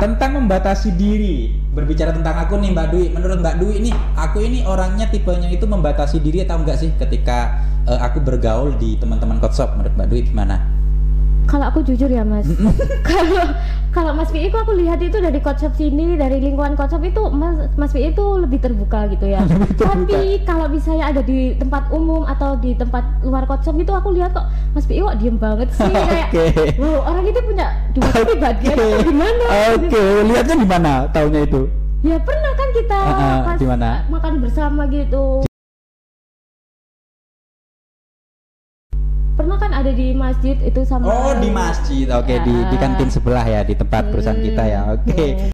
tentang membatasi diri. Berbicara tentang aku nih Mbak Dwi, menurut Mbak Dwi ini, aku ini orangnya tipenya itu membatasi diri atau enggak sih ketika aku bergaul di teman-teman Kotshop? Menurut Mbak Dwi gimana? Kalau aku jujur ya Mas, kalau Mas Pi itu aku lihat itu dari Kotshop sini, dari lingkungan Kotshop itu Mas Pi itu lebih terbuka gitu ya. Tapi kalau misalnya ada di tempat umum atau di tempat luar Kotshop itu aku lihat kok Mas Pi kok diem banget sih kayak wow, orang itu punya dua kepribadian atau gimana? Lihatnya di mana? Taunya itu? Ya pernah kan kita pas makan bersama gitu. Pernah kan ada di masjid itu sama. Oh di masjid, oke. Di kantin sebelah ya, di tempat perusahaan kita ya, oke.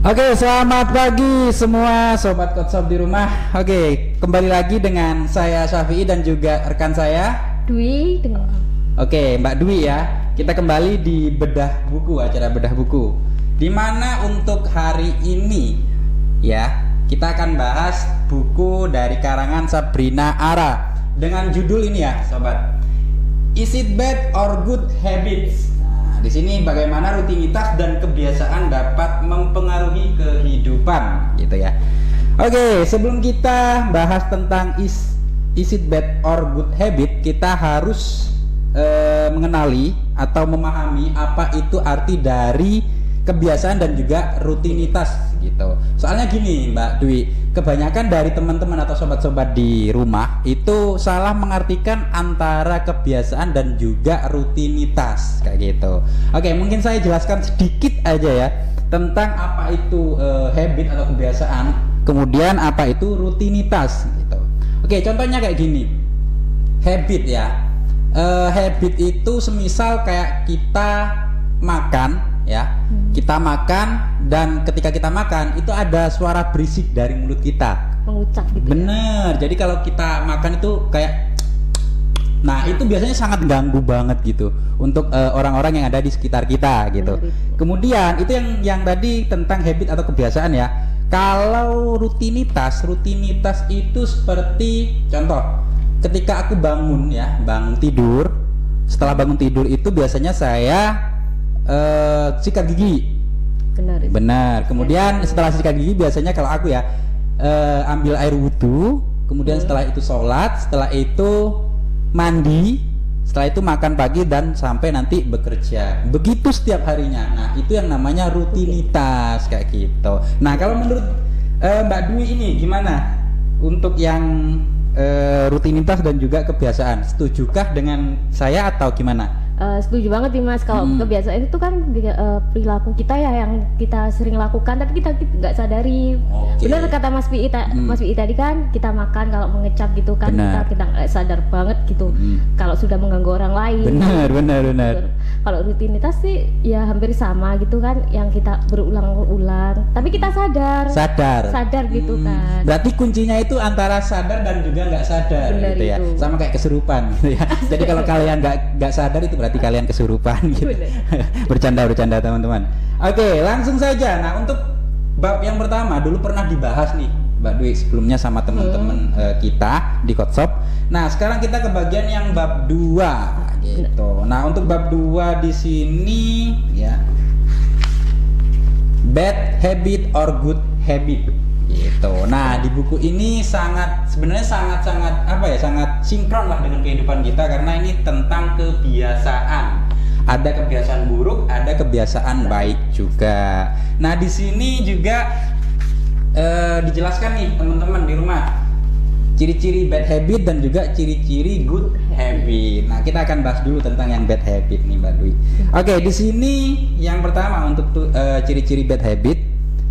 Oke, selamat pagi semua sobat Kotshop di rumah. Oke, kembali lagi dengan saya Syafi'i dan juga rekan saya Dwi dengan. Oke, Mbak Dwi ya. Kita kembali di bedah buku, acara bedah buku. Dimana untuk hari ini ya, kita akan bahas buku dari karangan Sabrina Ara dengan judul ini ya, sobat. Is it bad or good habits? Nah, di sini bagaimana rutinitas dan kebiasaan dapat mempengaruhi kehidupan, gitu ya. Oke, sebelum kita bahas tentang is it bad or good habit, kita harus mengenali atau memahami apa itu arti dari kebiasaan dan juga rutinitas gitu. Soalnya gini Mbak Dwi, kebanyakan dari teman-teman atau sobat-sobat di rumah itu salah mengartikan antara kebiasaan dan juga rutinitas kayak gitu. Oke, mungkin saya jelaskan sedikit aja ya tentang apa itu habit atau kebiasaan, kemudian apa itu rutinitas gitu. Oke, contohnya kayak gini. Habit ya. Habit itu semisal kayak kita makan ya, kita makan dan ketika kita makan itu ada suara berisik dari mulut kita, mengucap gitu. Bener. Jadi kalau kita makan itu kayak, nah itu biasanya sangat ganggu banget gitu untuk orang-orang yang ada di sekitar kita gitu. Kemudian itu yang tadi tentang habit atau kebiasaan ya. Kalau rutinitas itu seperti contoh. Ketika aku bangun tidur, setelah bangun tidur itu biasanya saya sikat gigi. Benar. Kemudian setelah sikat gigi biasanya kalau aku ya ambil air wudhu, kemudian setelah itu sholat, setelah itu mandi, setelah itu makan pagi dan sampai nanti bekerja. Begitu setiap harinya. Nah itu yang namanya rutinitas kayak gitu. Nah kalau menurut Mbak Dwi ini gimana untuk yang rutinitas dan juga kebiasaan? Setujukah dengan saya atau gimana? Setuju banget nih Mas. Kalau kebiasaan itu kan perilaku kita ya yang kita sering lakukan tapi kita nggak sadari. Benar kata Mas Pi tadi kan, kita makan kalau mengecap gitu kan, kita nggak sadar banget gitu kalau sudah mengganggu orang lain. Benar. Kalau rutinitas sih ya hampir sama gitu kan, yang kita berulang-ulang tapi kita sadar gitu kan. Berarti kuncinya itu antara sadar dan juga nggak sadar. Benar gitu ya, sama kayak kesurupan gitu ya. Jadi kalau kalian nggak sadar itu berarti kalian kesurupan gitu. bercanda teman-teman. Oke, langsung saja. Nah untuk bab yang pertama dulu pernah dibahas nih Mbak Dwi sebelumnya sama teman-teman kita di Kotshop. Nah sekarang kita ke bagian yang bab 2 gitu. Nah untuk bab 2 di sini ya, bad habit or good habit gitu. Nah di buku ini sebenarnya sangat sinkron lah dengan kehidupan kita karena ini tentang kebiasaan. Ada kebiasaan buruk, ada kebiasaan baik juga. Nah di sini juga dijelaskan nih teman-teman di rumah ciri-ciri bad habit dan juga ciri-ciri good habit. Nah kita akan bahas dulu tentang yang bad habit nih Mbak Dwi. Oke, di sini yang pertama untuk ciri-ciri bad habit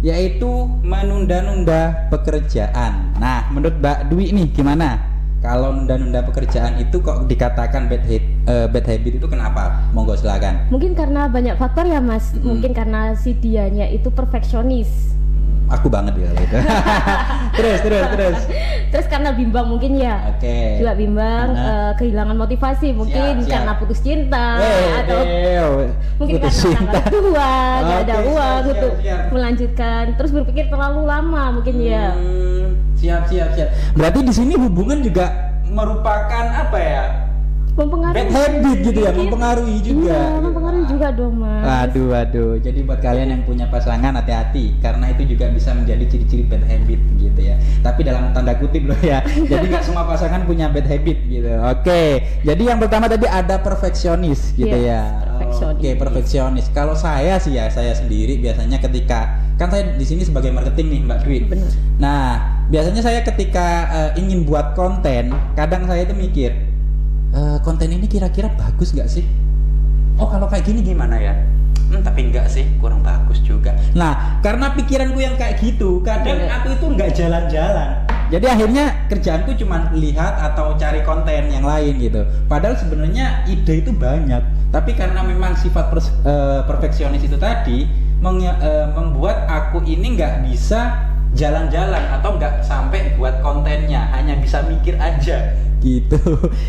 yaitu menunda-nunda pekerjaan. Nah menurut Mbak Dwi nih gimana? Kalau nunda-nunda pekerjaan itu kok dikatakan bad habit itu kenapa? Monggo silakan. Mungkin karena banyak faktor ya Mas. Mungkin karena si dianya itu perfeksionis. aku banget ya itu. terus Terus karena bimbang mungkin ya. Oke. Juga bimbang, kehilangan motivasi mungkin Siap. karena putus cinta atau mungkin putus karena cinta. tanggal tua, nggak ada Oke, uang siap, untuk siap. melanjutkan. Terus berpikir terlalu lama mungkin ya. Siap. Berarti di sini hubungan juga merupakan apa ya? Mempengaruhi. Bad habit gitu ya, Mungkin. mempengaruhi juga. Iya, mempengaruhi juga dong mas. Waduh. Jadi buat kalian yang punya pasangan hati-hati karena itu juga bisa menjadi ciri-ciri bad habit gitu ya. Tapi dalam tanda kutip loh ya. Jadi nggak semua pasangan punya bad habit gitu. Oke. Jadi yang pertama tadi ada perfeksionis gitu Yes, ya. perfeksionis. Oke, perfeksionis. Kalau saya sih ya, saya sendiri biasanya ketika kan saya di sini sebagai marketing nih Mbak Dwi. Benar. Nah, biasanya saya ketika ingin buat konten, kadang saya itu mikir konten ini kira-kira bagus nggak sih? Oh kalau kayak gini gimana ya? Tapi enggak sih, kurang bagus juga. Nah karena pikiranku yang kayak gitu, kadang aku itu nggak jalan-jalan. Jadi akhirnya kerjaanku cuma lihat atau cari konten yang lain gitu. Padahal sebenarnya ide itu banyak, tapi karena memang sifat perfeksionis itu tadi membuat aku ini nggak bisa jalan-jalan atau nggak sampai buat kontennya, hanya bisa mikir aja gitu.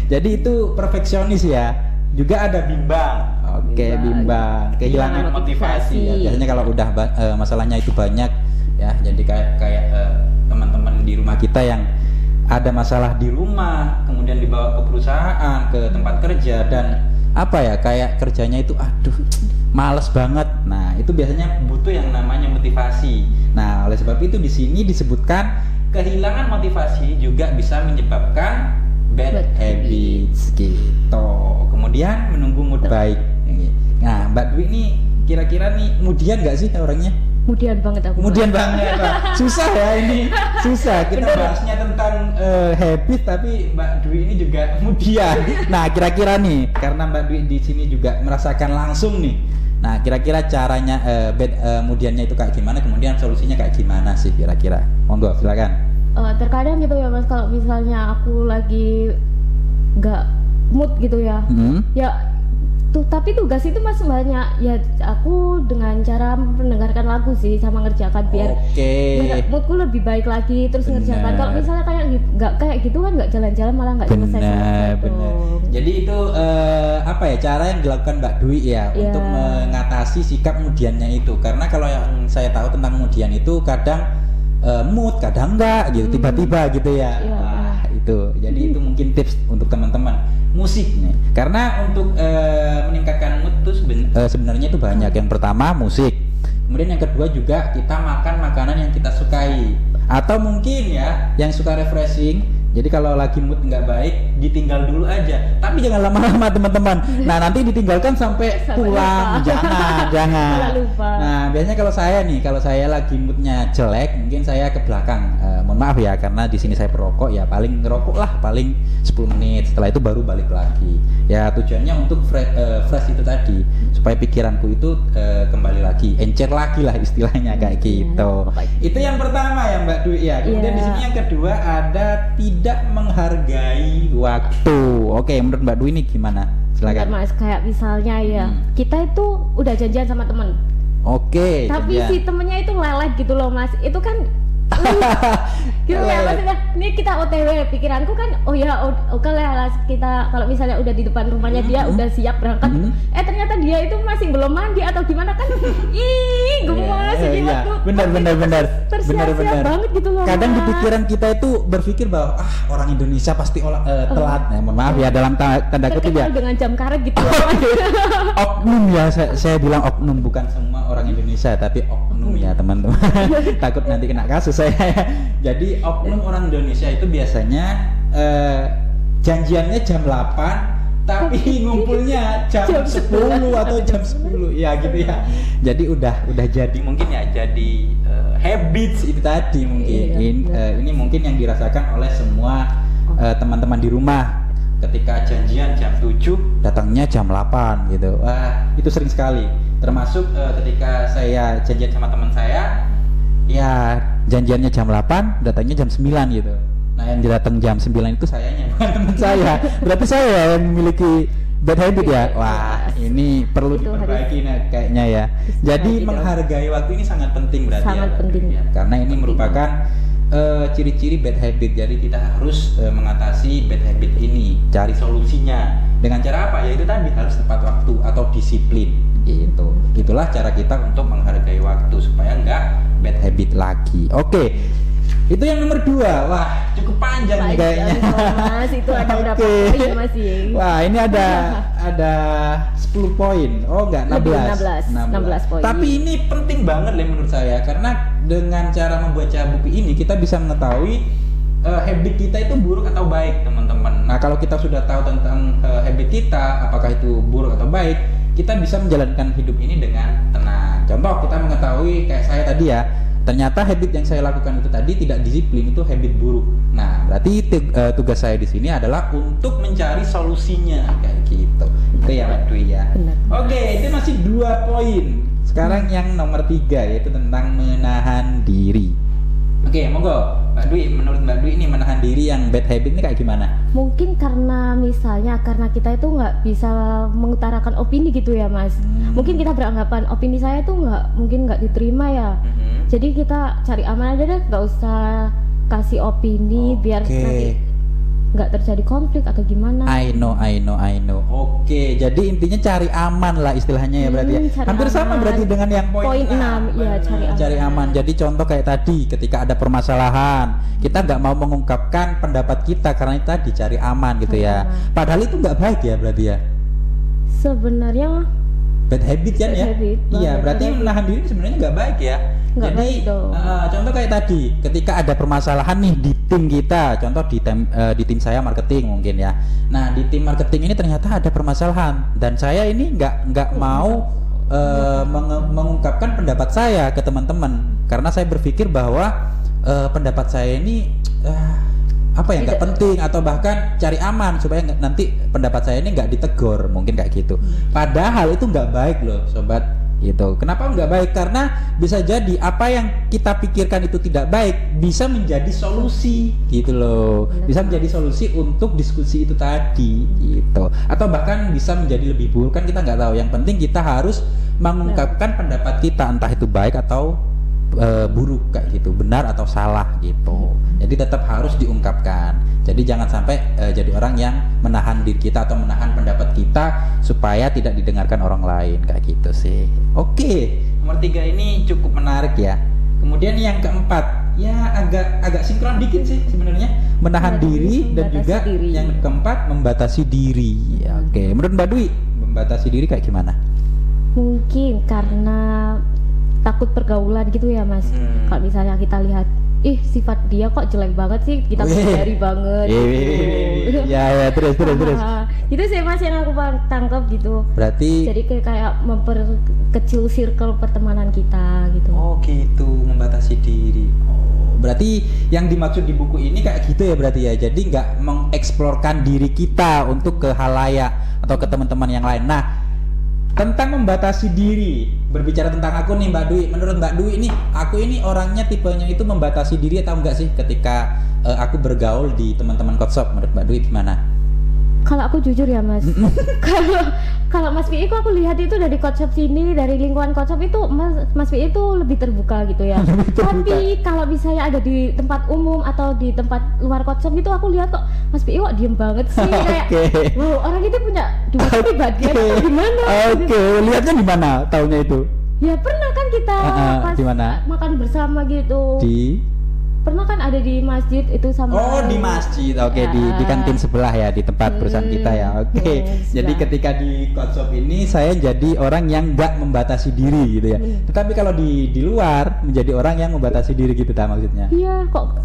Jadi itu perfeksionis ya. Juga ada bimbang. Oke, bimbang. Kehilangan motivasi. Ya. Biasanya kalau udah masalahnya itu banyak ya. Jadi kayak teman-teman di rumah kita yang ada masalah di rumah, kemudian dibawa ke perusahaan, ke tempat kerja dan apa ya kayak kerjanya itu aduh males banget. Nah, itu biasanya butuh yang namanya motivasi. Nah, oleh sebab itu di sini disebutkan kehilangan motivasi juga bisa menyebabkan bad habits gitu. Kemudian menunggu mood baik. Nah, Mbak Dwi ini kira-kira nih kemudian nggak sih orangnya? Kemudian banget aku. Kemudian banget. Susah ya ini. Susah. Kita bahasnya tentang habit tapi Mbak Dwi ini juga kemudian. Nah, kira-kira nih karena Mbak Dwi di sini juga merasakan langsung nih. Nah, kira-kira caranya kemudiannya itu kayak gimana? Kemudian solusinya kayak gimana sih kira-kira? Monggo, silakan. Terkadang gitu ya mas, kalau misalnya aku lagi nggak mood gitu ya, ya tuh tapi tugas itu masih banyak ya. Aku dengan cara mendengarkan lagu sih sama ngerjakan biar moodku lebih baik lagi terus ngerjakan. Kalau misalnya kayak nggak kayak gitu kan nggak jalan-jalan malah nggak selesai. Benar. Jadi itu apa ya cara yang dilakukan Mbak Dwi ya untuk mengatasi sikap kemudiannya itu. Karena kalau yang saya tahu tentang kemudian itu kadang mood kadang enggak gitu tiba-tiba gitu ya. Wah, itu. Jadi itu mungkin tips untuk teman-teman musik nih. Karena untuk meningkatkan mood itu sebenarnya itu banyak. Yang pertama musik. Kemudian yang kedua juga kita makan makanan yang kita sukai. Atau mungkin ya yang suka refreshing. Jadi kalau lagi mood nggak baik ditinggal dulu aja. Tapi jangan lama-lama teman-teman. Nah nanti ditinggalkan sampai pulang. Jangan. Nah biasanya kalau saya lagi moodnya jelek, mungkin saya ke belakang. Mohon maaf ya karena di sini saya perokok ya paling ngerokok lah paling 10 menit. Setelah itu baru balik lagi. Ya tujuannya untuk fresh itu tadi supaya pikiranku itu kembali lagi, encer lagi lah istilahnya kayak gitu. Itu yang pertama ya Mbak Dwi ya. Kemudian di sini yang kedua ada tidak menghargai waktu. Oke, menurut Mbak Dwi ini gimana? Silakan. Mas, kayak misalnya ya, kita itu udah janjian sama temen. Oke. Tapi si temennya itu lelet gitu loh Mas. Itu kan gitu ya maksudnya. Ini kita OTW, pikiranku kan oke lah kita kalau misalnya udah di depan rumahnya dia udah siap berangkat. Ternyata dia itu masih belum mandi atau gimana kan? Gemes jiwaku. Benar. Tersiap banget gitu loh. Kadang di pikiran kita itu berpikir bahwa orang Indonesia pasti telat. Mohon maaf ya dalam tanda kutip ya. Dengan jam karet gitu loh. Oknum ya, saya bilang oknum, bukan semua orang Indonesia tapi oknum ya teman-teman. Takut nanti kena kasus saya. Jadi oknum orang Indonesia itu biasanya janjiannya jam 8 tapi ngumpulnya jam 10 atau jam 10 ya gitu ya. Jadi udah jadi mungkin ya jadi habits itu tadi mungkin. Ini mungkin yang dirasakan oleh semua teman-teman di rumah. Ketika janjian jam 7 datangnya jam 8 gitu. Wah, itu sering sekali. Termasuk ketika saya janjian sama teman saya, ya janjiannya jam 8, datangnya jam 9 gitu. Nah, yang datang jam 9 itu sayanya bukan teman saya. Berarti saya yang memiliki bad habit ya. Wah, ini perlu Itu diperbaiki kayaknya ya. Jadi dong. menghargai waktu ini sangat penting berarti Sangat ya, penting. ya. Karena ini merupakan ciri-ciri bad habit. Jadi kita harus mengatasi bad habit ini, cari solusinya. Dengan cara apa? Yaitu tadi harus tepat waktu atau disiplin gitu. Itulah cara kita untuk menghargai waktu supaya nggak bad habit lagi. Oke. Itu yang nomor 2. Wah, cukup panjang nih kayaknya. Mas, itu ada berapa Oke. poin Mas Ying? Wah, ini ada 10 poin. Oh, enggak, 16. 16 poin. Tapi ini penting banget lah menurut saya karena dengan cara membaca buku ini kita bisa mengetahui habit kita itu buruk atau baik, teman-teman. Nah, kalau kita sudah tahu tentang habit kita, apakah itu buruk atau baik, kita bisa menjalankan hidup ini dengan tenang. Contoh, kita mengetahui kayak saya tadi ya, ternyata habit yang saya lakukan itu tadi tidak disiplin, itu habit buruk. Nah, berarti tugas saya di sini adalah untuk mencari solusinya kayak gitu. Itu ya Mbak Dwi ya. Benar. Oke, itu masih 2 poin. Sekarang yang nomor 3 yaitu tentang menahan diri. Oke, monggo Mbak Dwi, menurut Mbak Dwi ini menahan diri yang bad habit ini kayak gimana? Mungkin karena misalnya karena kita itu nggak bisa mengutarakan opini gitu ya Mas. Mungkin kita beranggapan opini saya tuh mungkin nggak diterima ya. Jadi kita cari aman aja deh, nggak usah kasih opini biar nanti nggak terjadi konflik atau gimana. I know. Oke, jadi intinya cari aman lah istilahnya ya berarti ya. Hampir sama berarti dengan yang poin 6. Ya, cari aman. Jadi contoh kayak tadi, ketika ada permasalahan, kita nggak mau mengungkapkan pendapat kita karena itu tadi cari aman gitu ya. Padahal itu nggak baik ya berarti ya. Sebenarnya bad habit kan ya? Iya, berarti menahan diri sebenarnya nggak baik ya. Nggak Jadi baik dong. Contoh kayak tadi, ketika ada permasalahan nih di tim kita, contoh di tim saya marketing mungkin ya. Nah, di tim marketing ini ternyata ada permasalahan dan saya ini nggak mau mengungkapkan pendapat saya ke teman-teman karena saya berpikir bahwa pendapat saya ini apa ya, nggak penting atau bahkan cari aman supaya nanti pendapat saya ini nggak ditegur, mungkin kayak gitu. Padahal itu nggak baik loh sobat gitu. Kenapa nggak baik? Karena bisa jadi apa yang kita pikirkan itu tidak baik bisa menjadi solusi gitu loh. Bisa menjadi solusi untuk diskusi itu tadi gitu. Atau bahkan bisa menjadi lebih buruk, kan kita nggak tahu. Yang penting kita harus mengungkapkan pendapat kita, entah itu baik atau buruk kayak gitu, benar atau salah gitu. Jadi tetap harus diungkapkan. Jadi jangan sampai jadi orang yang menahan diri kita atau menahan pendapat kita supaya tidak didengarkan orang lain kayak gitu sih. Oke, nomor 3 ini cukup menarik ya. Kemudian yang keempat, ya agak sinkron dikit sih sebenarnya, menahan diri dan juga yang keempat membatasi diri. Ya, oke, menurut Mbak Dwi membatasi diri kayak gimana? Mungkin karena takut pergaulan gitu ya Mas. Kalau misalnya kita lihat, sifat dia kok jelek banget sih, kita hindari banget gitu. Ya, terus. Itu sih Mas yang aku tangkap gitu. Berarti jadi kayak memperkecil circle pertemanan kita gitu. Oh gitu, membatasi diri. Oh, berarti yang dimaksud di buku ini kayak gitu ya berarti ya. Jadi nggak mengeksplorkan diri kita untuk ke halayak atau ke teman-teman yang lain. Nah, tentang membatasi diri, berbicara tentang aku nih Mbak Dwi, menurut Mbak Dwi ini, aku ini orangnya tipenya itu membatasi diri atau enggak sih ketika aku bergaul di teman-teman Kotshop? Menurut Mbak Dwi gimana? Kalau aku jujur ya Mas, kalau Mas Pi aku lihat itu dari Kotshop sini, dari lingkungan Kotshop itu Mas Pi itu lebih terbuka gitu ya. Tapi kalau misalnya ada di tempat umum atau di tempat luar Kotshop itu aku lihat kok Mas Pi kok diem banget sih, kayak wow, orang itu punya dua kepribadian atau gimana? Lihatnya di mana? Taunya itu? Ya pernah kan kita pas makan bersama gitu. Pernah kan ada di masjid itu sama. Oh, di masjid. Oke, di kantin sebelah ya, di tempat perusahaan kita ya. Oke. Jadi ketika di Kotshop ini saya jadi orang yang nggak membatasi diri gitu ya. Tetapi kalau di luar menjadi orang yang membatasi diri gitu maksudnya. Iya, kok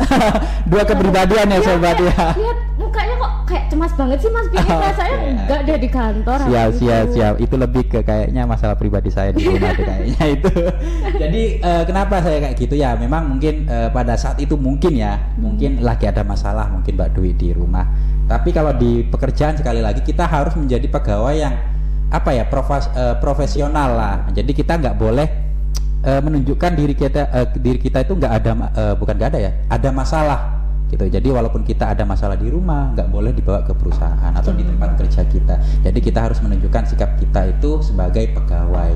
dua kepribadian ya sobat ya. Lihat mukanya kok kayak cemas banget sih Mas Pi. Rasanya enggak ada di kantor. Siap. Itu lebih ke kayaknya masalah pribadi saya di rumah tuh kayaknya itu. Jadi kenapa saya kayak gitu ya? Memang mungkin pada saat itu mungkin lagi ada masalah mungkin Mbak Dwi di rumah. Tapi kalau di pekerjaan sekali lagi kita harus menjadi pegawai yang profesional lah. Jadi kita nggak boleh menunjukkan diri kita itu nggak ada ada masalah gitu. Jadi walaupun kita ada masalah di rumah, nggak boleh dibawa ke perusahaan atau di tempat kerja kita. Jadi kita harus menunjukkan sikap kita itu sebagai pegawai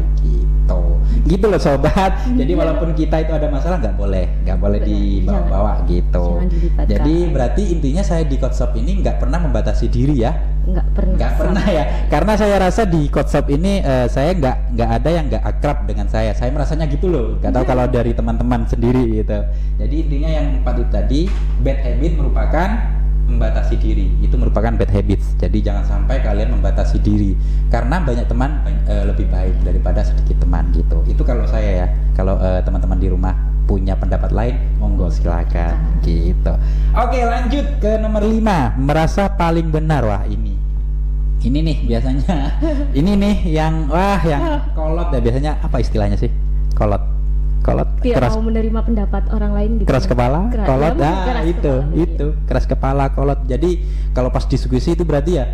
gitu loh sobat. Jadi walaupun kita itu ada masalah, nggak boleh dibawa-bawa gitu. Jadi berarti intinya saya di Coach Shop ini nggak pernah membatasi diri ya. Nggak pernah ya, karena saya rasa di Coach Shop ini saya nggak ada yang nggak akrab dengan saya merasanya gitu loh, nggak tahu kalau dari teman-teman sendiri gitu. Jadi intinya yang 4 itu tadi, bad habit merupakan membatasi diri, itu merupakan bad habits. Jadi jangan sampai kalian membatasi diri, karena banyak teman lebih baik daripada sedikit teman gitu. Itu kalau saya ya. Kalau teman-teman di rumah punya pendapat lain, monggo silakan gitu. Oke, lanjut ke nomor 5, merasa paling benar. Wah, ini nih biasanya ini nih yang kolot ya, biasanya apa istilahnya sih? Kolot tidak keras, mau menerima pendapat orang lain gitu. Keras kepala, kolot. Itu keras kepala, kolot. Jadi kalau pas diskusi itu berarti ya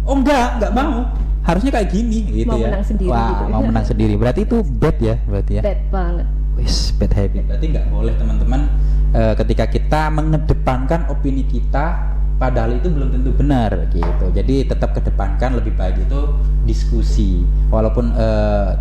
enggak mau, harusnya kayak gini gitu, mau ya. Menang sendiri gitu. Mau menang sendiri. Berarti itu bad ya, berarti ya. Bad banget. Bad habit. Berarti nggak boleh teman-teman ketika kita mengedepankan opini kita, padahal itu belum tentu benar gitu. Jadi tetap kedepankan, lebih baik itu diskusi. Walaupun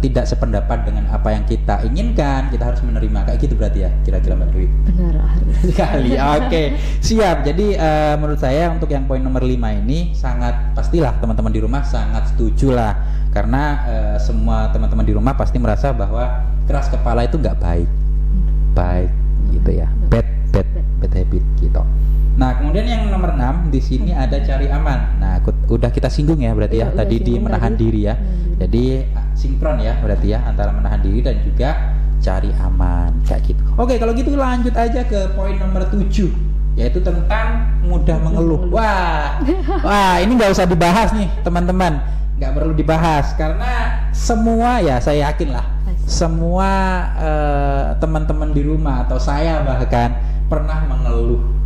tidak sependapat dengan apa yang kita inginkan, kita harus menerima. Kayak gitu berarti ya, kira-kira Mbak Dwi. Benar sekali. Oke, siap. Jadi menurut saya untuk yang poin nomor 5 ini sangat pastilah teman-teman di rumah sangat setuju lah. Karena semua teman-teman di rumah pasti merasa bahwa keras kepala itu nggak baik gitu ya. Bad habit gitu. Nah, kemudian yang nomor 6 di sini ada cari aman. Nah, udah kita singgung ya berarti ya tadi di menahan diri ya. Jadi sinkron ya berarti ya antara menahan diri dan juga cari aman kayak gitu. Oke, kalau gitu lanjut aja ke poin nomor 7, yaitu tentang mudah mengeluh. Wah, ini nggak usah dibahas nih teman-teman, nggak perlu dibahas karena semua ya saya yakin lah semua teman-teman di rumah atau saya bahkan pernah mengeluh.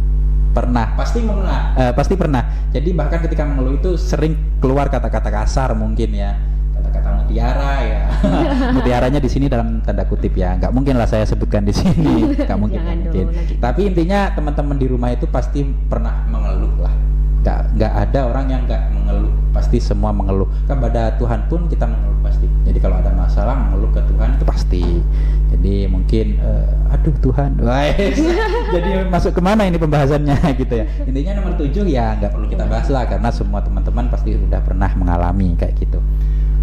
Pasti pernah. Jadi bahkan ketika mengeluh itu sering keluar kata-kata kasar mungkin ya, kata-kata mutiara ya. Mutiaranya di sini dalam tanda kutip ya, nggak mungkin lah saya sebutkan di sini, nggak mungkin. Tapi intinya teman-teman di rumah itu pasti pernah mengeluh lah. Nggak ada orang yang nggak mengeluh, pasti semua mengeluh. Kepada Tuhan pun kita mengeluh pasti. Jadi kalau ada masalah mengeluh ke Tuhan itu pasti. Jadi mungkin aduh Tuhan, jadi masuk kemana ini pembahasannya gitu ya. Intinya nomor 7 ya nggak perlu kita bahas lah karena semua teman-teman pasti sudah pernah mengalami kayak gitu.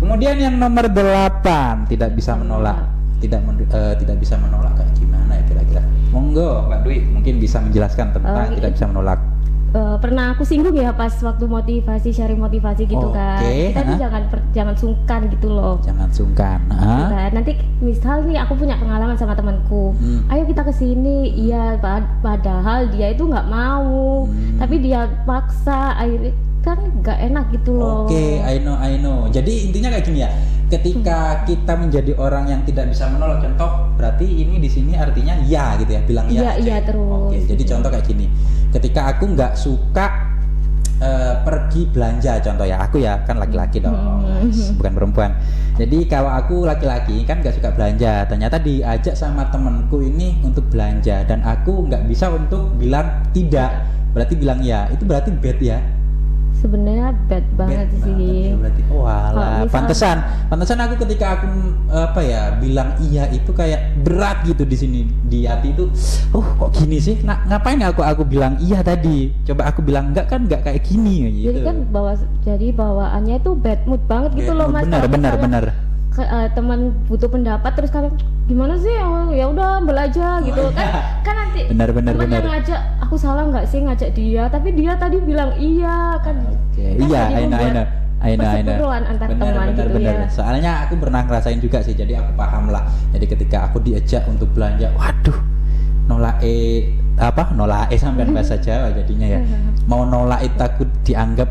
Kemudian yang nomor 8, tidak bisa menolak. Tidak bisa menolak kayak gimana ya kira-kira? Monggo Mbak Dwi mungkin bisa menjelaskan tentang tidak bisa menolak. Pernah aku singgung ya pas waktu sharing motivasi gitu kan. Kita tuh jangan sungkan gitu loh. Jangan sungkan. Nah, nanti misal nih aku punya pengalaman sama temanku, ayo kita kesini, iya padahal dia itu nggak mau, tapi dia paksa, akhirnya kan nggak enak gitu loh. I know. Jadi intinya kayak gini ya. Ketika kita menjadi orang yang tidak bisa menolak, contoh berarti ini di sini artinya ya gitu ya, bilang ya. Iya terus. Jadi contoh kayak gini. Ketika aku nggak suka pergi belanja, contoh ya, aku ya kan laki-laki dong, bukan perempuan. Jadi kalau aku laki-laki kan nggak suka belanja, ternyata diajak sama temenku ini untuk belanja dan aku nggak bisa untuk bilang tidak, berarti bilang ya, itu berarti bad ya. Sebenarnya bad banget sih. Berarti pantesan aku ketika aku bilang iya itu kayak berat gitu di sini di hati itu. Kok gini sih? Ngapain aku bilang iya tadi? Coba aku bilang enggak kan enggak kayak gini gitu. Jadi kan bawaannya itu bad mood banget gitu loh Mas. Benar. Teman butuh pendapat terus kalian gimana sih, ya udah ambil aja gitu kan nanti benar yang ngajak aku salah nggak sih ngajak dia, tapi dia tadi bilang iya kan. Iya, I know. Perseteruan antar teman gitu ya. Soalnya aku pernah ngerasain juga sih, jadi aku paham lah. Jadi ketika aku diajak untuk belanja, waduh, nolak sampean bahasa Jawa jadinya ya. Mau nolak takut dianggap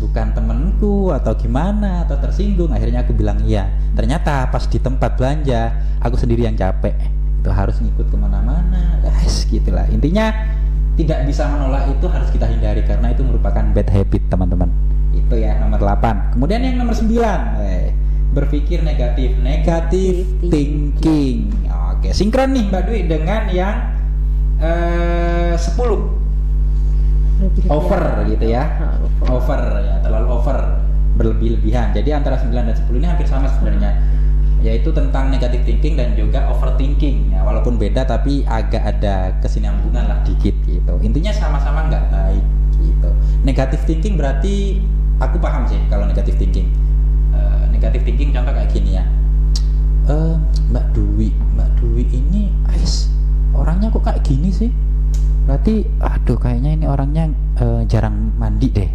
bukan temenku atau gimana atau tersinggung, akhirnya aku bilang iya. Ternyata pas di tempat belanja aku sendiri yang capek, itu harus ngikut kemana-mana, gitulah. Intinya tidak bisa menolak itu harus kita hindari karena itu merupakan bad habit teman-teman. Itu ya nomor 8. Kemudian yang nomor 9, berpikir negatif thinking. Oke, sinkron nih Mbak Dwi dengan yang 10 over gitu ya. Over ya, terlalu over, berlebih-lebihan. Jadi antara 9 dan 10 ini hampir sama sebenarnya, yaitu tentang negative thinking dan juga overthinking ya, walaupun beda tapi agak ada kesinambungan lah dikit gitu. Intinya sama-sama nggak baik gitu. Negative thinking berarti aku paham sih kalau negative thinking. Negative thinking contoh kayak gini ya. Mbak Dwi ini orangnya kok kayak gini sih? Berarti aduh kayaknya ini orangnya jarang mandi deh.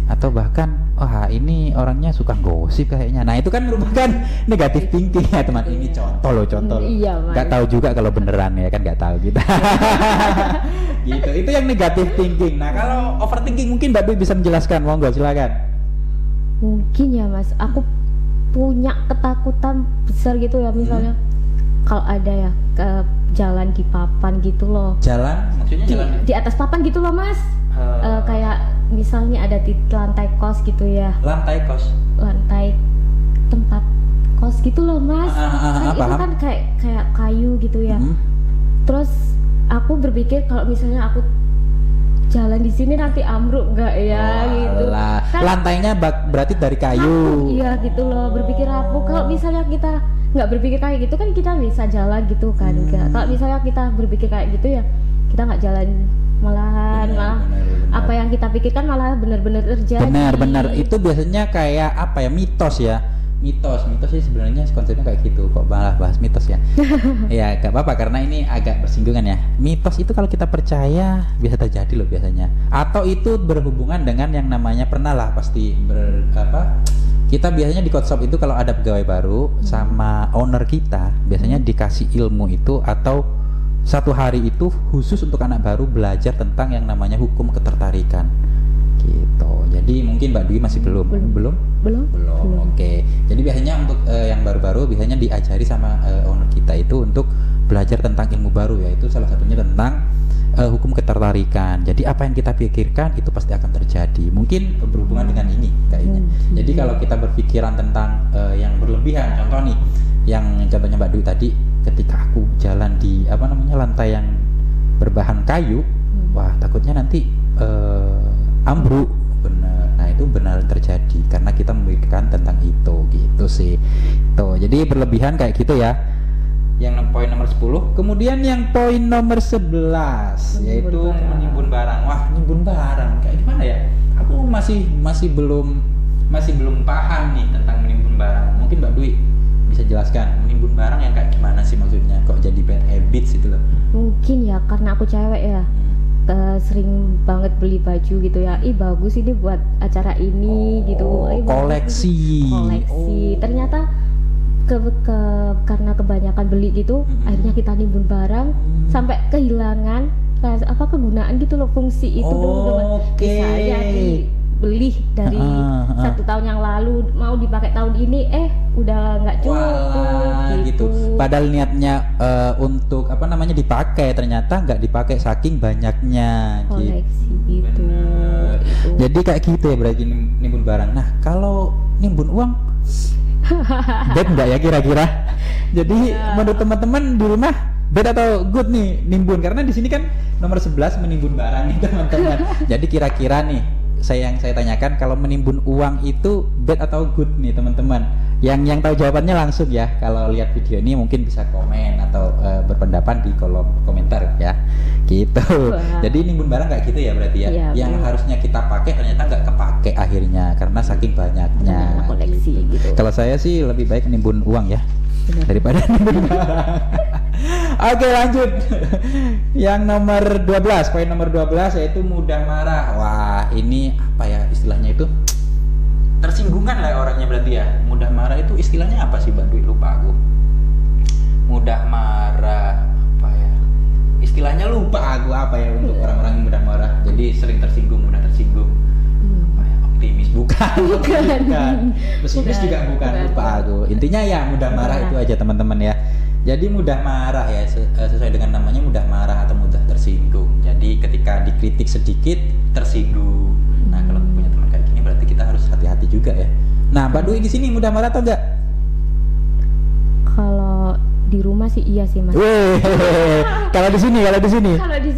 Atau bahkan ini orangnya suka gosip kayaknya. Nah itu kan merupakan negatif thinking ya teman. Ini contoh loh. Iya, Gak tahu juga kalau beneran ya kan, gak tahu kita. Gitu. Itu yang negatif thinking. Nah kalau overthinking mungkin Mbak Dwi bisa menjelaskan, monggo silakan. Mungkin ya Mas, aku punya ketakutan besar gitu ya, misalnya kalau ada ya ke jalan di papan gitu loh. Jalan maksudnya jalan di atas papan gitu loh Mas. Kayak misalnya ada di lantai kos gitu ya. Lantai tempat kos gitu loh Mas. Kan itu kan kayak kayu gitu ya. Terus aku berpikir kalau misalnya aku jalan di sini nanti ambruk nggak ya gitu. Kan, lantainya berarti dari kayu. Iya gitu loh. Berpikir aku kalau misalnya kita nggak berpikir kayak gitu kan kita bisa jalan gitu kan. Kalau misalnya kita berpikir kayak gitu ya kita nggak jalan, malah apa yang kita pikirkan malah benar-benar terjadi. Benar itu biasanya kayak apa ya, mitos sih sebenarnya konsepnya kayak gitu, kok malah bahas mitos ya. Ya gak apa-apa karena ini agak bersinggungan ya. Mitos itu kalau kita percaya bisa terjadi loh biasanya, atau itu berhubungan dengan yang namanya pernah lah pasti kita biasanya di coffee shop itu kalau ada pegawai baru sama owner kita biasanya dikasih ilmu itu, atau satu hari itu khusus untuk anak baru belajar tentang yang namanya hukum ketertarikan gitu. Jadi mungkin Mbak Dwi masih belum. Oke. Jadi biasanya untuk yang baru-baru biasanya diajari sama owner kita itu untuk belajar tentang ilmu baru, yaitu salah satunya tentang hukum ketertarikan. Jadi apa yang kita pikirkan itu pasti akan terjadi. Mungkin berhubungan dengan ini kayaknya. Jadi kalau kita berpikiran tentang yang berlebihan, contoh nih, yang contohnya Mbak Dwi tadi, ketika aku jalan di lantai yang berbahan kayu, wah takutnya nanti ambruk. Benar. Nah itu benar terjadi karena kita memikirkan tentang itu gitu sih. Tuh, jadi berlebihan kayak gitu ya. Yang poin nomor 10. Kemudian yang poin nomor 11 yaitu menimbun barang. Wah, menimbun barang kayak gimana ya? Aku masih belum paham nih tentang menimbun barang. Mungkin Mbak Dwi bisa jelaskan menimbun barang yang kayak gimana sih maksudnya? Kok jadi bad habits gitu loh? Mungkin ya karena aku cewek ya. Sering banget beli baju gitu ya, bagus ini buat acara ini gitu, koleksi. Ternyata karena kebanyakan beli gitu, akhirnya kita nimbun barang sampai kehilangan kegunaan gitu loh, fungsi itu misalnya dibeli dari 1 tahun yang lalu mau dipakai tahun ini udah nggak cukup gitu. Padahal niatnya untuk dipakai, ternyata nggak dipakai saking banyaknya koleksi gitu. Jadi kayak gitu ya berarti nimbun barang. Nah kalau nimbun uang bad nggak ya kira-kira? Jadi menurut teman-teman di rumah bad atau good nih nimbun? Karena di sini kan nomor 11 menimbun barang nih teman-teman. Jadi kira-kira nih saya tanyakan, kalau menimbun uang itu bad atau good nih teman-teman? Yang tahu jawabannya langsung ya, kalau lihat video ini mungkin bisa komen atau berpendapat di kolom komentar ya gitu. Jadi nimbun barang kayak gitu ya berarti ya, yang harusnya kita pakai ternyata nggak kepake akhirnya karena saking banyaknya koleksi gitu. Kalau saya sih lebih baik nimbun uang ya daripada nimbun barang. Oke lanjut. Yang nomor 12, poin nomor 12 yaitu mudah marah. Wah ini apa ya istilahnya itu, tersinggungan lah orangnya berarti ya. Mudah marah itu istilahnya apa sih Mbak Dwi? Lupa aku. Mudah marah apa ya? Istilahnya lupa aku apa ya untuk orang-orang yang mudah marah. Jadi sering tersinggung, mudah tersinggung. Apa ya? Optimis bukan. Pesimis juga bukan. Lupa aku. Intinya ya mudah marah itu aja teman-teman ya. Jadi mudah marah ya sesuai dengan namanya, mudah marah atau mudah tersinggung. Jadi ketika dikritik sedikit tersinggung. Nah kalau punya teman kayak gini berarti kita harus hati-hati juga ya. Nah Mbak Dwi di sini mudah marah atau enggak? Kalau di rumah sih iya sih Mas. Kalau di sini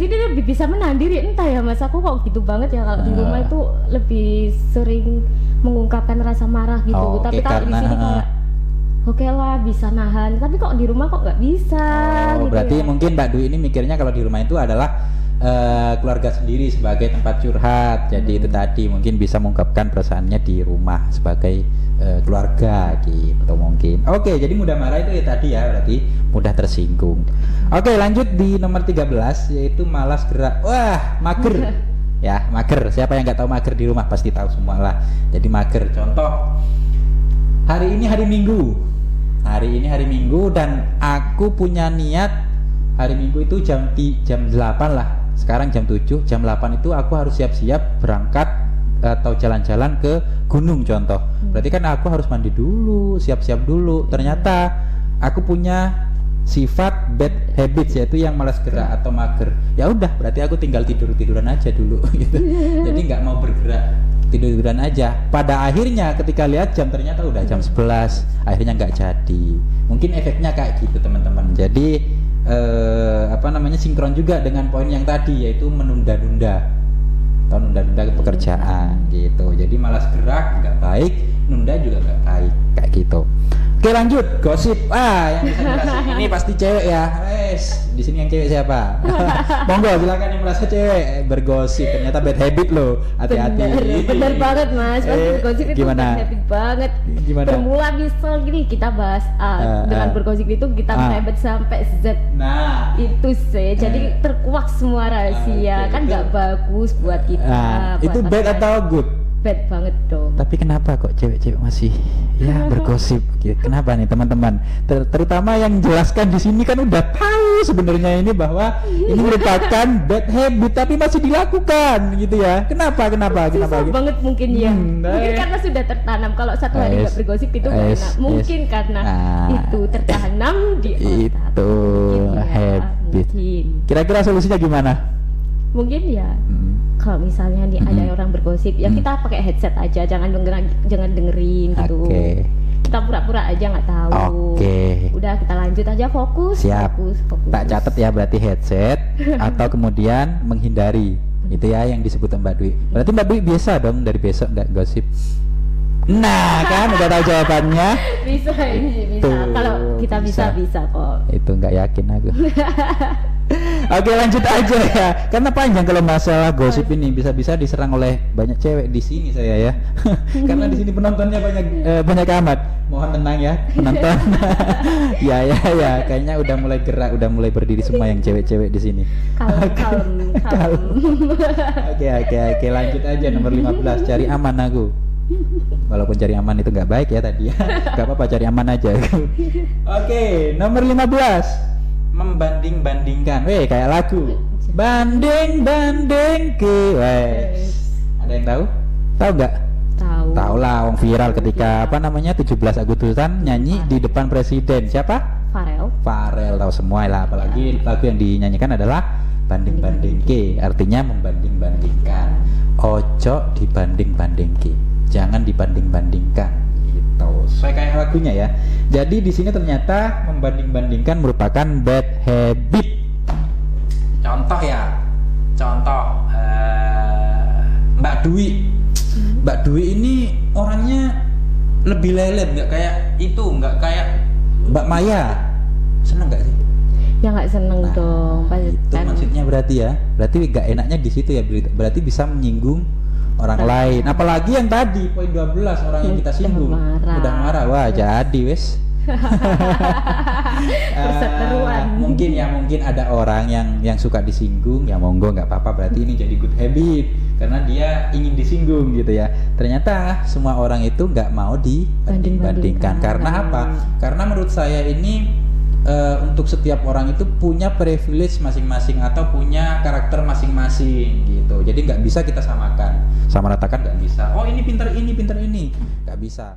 sini lebih bisa menahan diri, entah ya Mas, aku kok gitu banget ya kalau di rumah itu lebih sering mengungkapkan rasa marah gitu. Oh, tapi oke, kalau di karena- sini kayak oke lah bisa nahan, tapi kok di rumah kok nggak bisa Oh, gitu berarti ya. mungkin Mbak Dwi ini mikirnya kalau di rumah itu adalah keluarga sendiri sebagai tempat curhat. Jadi itu tadi mungkin bisa mengungkapkan perasaannya di rumah sebagai keluarga gitu mungkin. Oke, jadi mudah marah itu ya tadi ya, berarti mudah tersinggung. Oke, lanjut di nomor 13 yaitu malas gerak. Wah, mager. Ya, mager. Siapa yang nggak tahu mager di rumah pasti tahu semua lah. Jadi mager. Contoh, hari ini hari Minggu. Hari ini hari Minggu dan aku punya niat hari Minggu itu jam 8 lah. Sekarang jam 7, jam 8 itu aku harus siap-siap berangkat atau jalan-jalan ke gunung contoh. Berarti kan aku harus mandi dulu, siap-siap dulu. Ternyata aku punya sifat bad habits yaitu yang malas gerak atau mager. Ya udah, berarti aku tinggal tiduran aja dulu gitu. Jadi nggak mau bergerak, tiduran aja. Pada akhirnya ketika lihat jam ternyata udah jam 11, akhirnya nggak jadi. Mungkin efeknya kayak gitu teman-teman. Jadi sinkron juga dengan poin yang tadi yaitu menunda-nunda atau nunda-nunda pekerjaan gitu. Jadi malas gerak nggak baik, nunda juga nggak baik kayak gitu. Oke, lanjut gosip. Yang bisa jelasin ini pasti cewek ya. Di sini yang cewek siapa? Monggo silakan yang merasa cewek bergosip. Ternyata bad habit loh. Hati-hati. Bener banget Mas, pasti bergosip itu gimana? bad habit banget. Gimana? Bermula misal gini kita bahas A, dengan bergosip itu kita merembet sampai Z. Nah, Itu sih, jadi terkuak semua rahasia, Oke, kan itu- nggak bagus buat kita. buat itu bad pasangan. atau good? Bad banget dong. Tapi kenapa kok cewek-cewek masih ya bergosip gitu? Kenapa nih teman-teman? Terutama yang jelaskan di sini kan udah tahu sebenarnya ini bahwa ini merupakan bad habit tapi masih dilakukan gitu ya. Kenapa? Susah banget mungkin ya. Mungkin baik. karena sudah tertanam. Kalau satu hari nggak Yes. bergosip itu nggak Yes. enak. Mungkin Yes. karena Nah. itu tertanam di otak. Itu Mungkin ya, habit. Mungkin. Kira-kira solusinya gimana? Mungkin ya. Hmm. Kalau misalnya nih ada orang bergosip, ya kita pakai headset aja, jangan dengerin gitu. Oke. Kita pura-pura aja nggak tahu. Oke. Udah kita lanjut aja fokus. Siap. Fokus. Tak catat ya berarti headset atau kemudian menghindari. Itu ya yang disebut Mbak Dwi. Berarti Mbak Dwi biasa dong dari besok nggak gosip. Nah kan udah tahu jawabannya. Bisa ini bisa. Tuh, Kalau kita bisa kok. Itu nggak yakin aku. Oke, lanjut aja ya. Karena panjang kalau masalah gosip ini bisa-bisa diserang oleh banyak cewek di sini saya ya. Karena di sini penontonnya banyak amat. Mohon tenang ya penonton. ya. Kayaknya udah mulai gerak, udah mulai berdiri semua yang cewek-cewek di sini. Kalem. Oke, lanjut aja nomor 15, cari aman aku. Walaupun cari aman itu nggak baik ya tadi ya. Gak apa-apa, cari aman aja. Oke, nomor 15, membanding-bandingkan. Weh, kayak lagu. Banding ke. Wes. Ada yang tahu? Tahu nggak? Tahu lah, wong viral ketika 17 Agustusan nyanyi di depan presiden. Siapa? Farel, tahu semua lah. Apalagi lagu yang dinyanyikan adalah banding ke, artinya membanding-bandingkan. Ojo dibanding-bandingke, jangan dibanding-bandingkan gitu. Sesuai kayak lagunya ya. Jadi di sini ternyata membanding-bandingkan merupakan bad habit. Contoh Mbak Dwi ini orangnya lebih lelet, nggak kayak Mbak Maya. Seneng nggak sih? Ya nggak seneng dong. Itu maksudnya berarti ya. Berarti nggak enaknya di situ ya. Berarti bisa menyinggung orang lain. Apalagi yang tadi poin 12, orang yang kita singgung udah marah. Wah, jadi wes. Perseteruan. Mungkin ada orang yang suka disinggung, ya monggo nggak apa-apa, berarti ini jadi good habit karena dia ingin disinggung gitu ya. Ternyata semua orang itu nggak mau dibanding-bandingkan. Karena apa? Karena menurut saya ini untuk setiap orang itu punya privilege masing-masing atau punya karakter masing-masing gitu. Jadi nggak bisa kita samakan, sama ratakan nggak bisa. Oh ini pintar ini, nggak bisa.